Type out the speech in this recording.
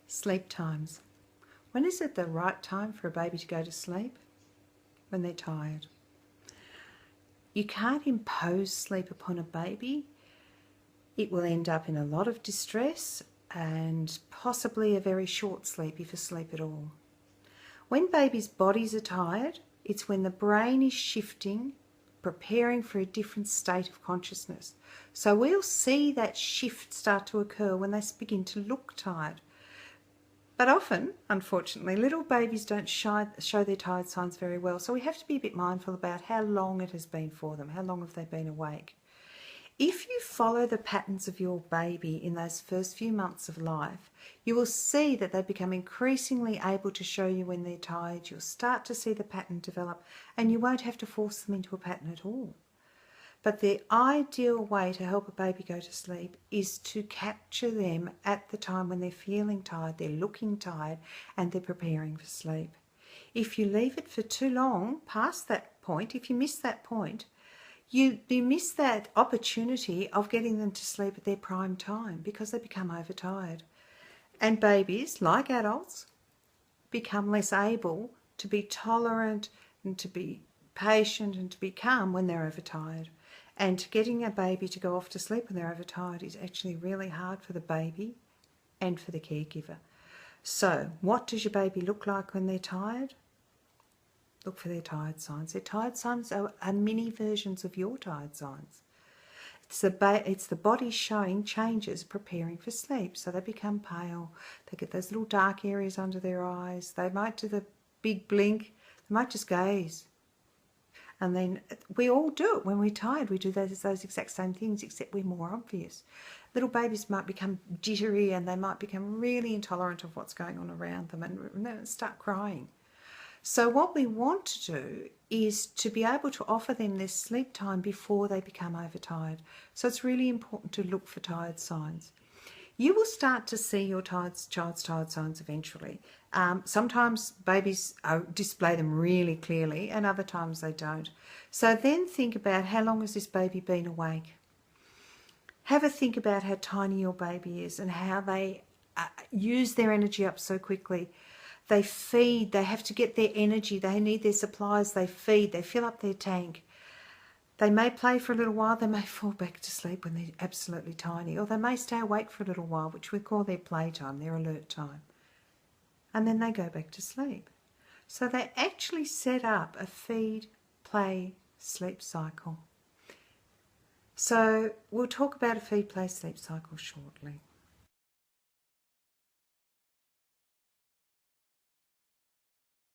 Sleep times. When is it the right time for a baby to go to sleep? When they're tired. You can't impose sleep upon a baby. It will end up in a lot of distress and possibly a very short sleep, if a sleep at all. When babies' bodies are tired, it's when the brain is shifting, preparing for a different state of consciousness. So we'll see that shift start to occur when they begin to look tired. But often, unfortunately, little babies don't show their tired signs very well. So we have to be a bit mindful about how long it has been for them. How long have they been awake? If you follow the patterns of your baby in those first few months of life, you will see that they become increasingly able to show you when they're tired. You'll start to see the pattern develop, and you won't have to force them into a pattern at all. But the ideal way to help a baby go to sleep is to capture them at the time when they're feeling tired, they're looking tired, and they're preparing for sleep. If you leave it for too long, past that point, if you miss that point, you miss that opportunity of getting them to sleep at their prime time because they become overtired. And babies, like adults, become less able to be tolerant and to be patient and to be calm when they're overtired. And getting a baby to go off to sleep when they're overtired is actually really hard for the baby and for the caregiver. So, what does your baby look like when they're tired? Look for their tired signs. Their tired signs are mini versions of your tired signs. It's the body showing changes, preparing for sleep. So they become pale. They get those little dark areas under their eyes. They might do the big blink. They might just gaze. And then we all do it when we're tired. We do those exact same things, except we're more obvious. Little babies might become jittery and they might become really intolerant of what's going on around them and start crying. So what we want to do is to be able to offer them this sleep time before they become overtired. So it's really important to look for tired signs. You will start to see your child's tired signs eventually. Sometimes babies display them really clearly and other times they don't. So then think about how long has this baby been awake. Have a think about how tiny your baby is and how they use their energy up so quickly. They feed, they have to get their energy, they need their supplies, they feed, they fill up their tank. They may play for a little while, they may fall back to sleep when they're absolutely tiny, or they may stay awake for a little while, which we call their playtime, their alert time. And then they go back to sleep. So they actually set up a feed, play, sleep cycle. So we'll talk about a feed, play, sleep cycle shortly.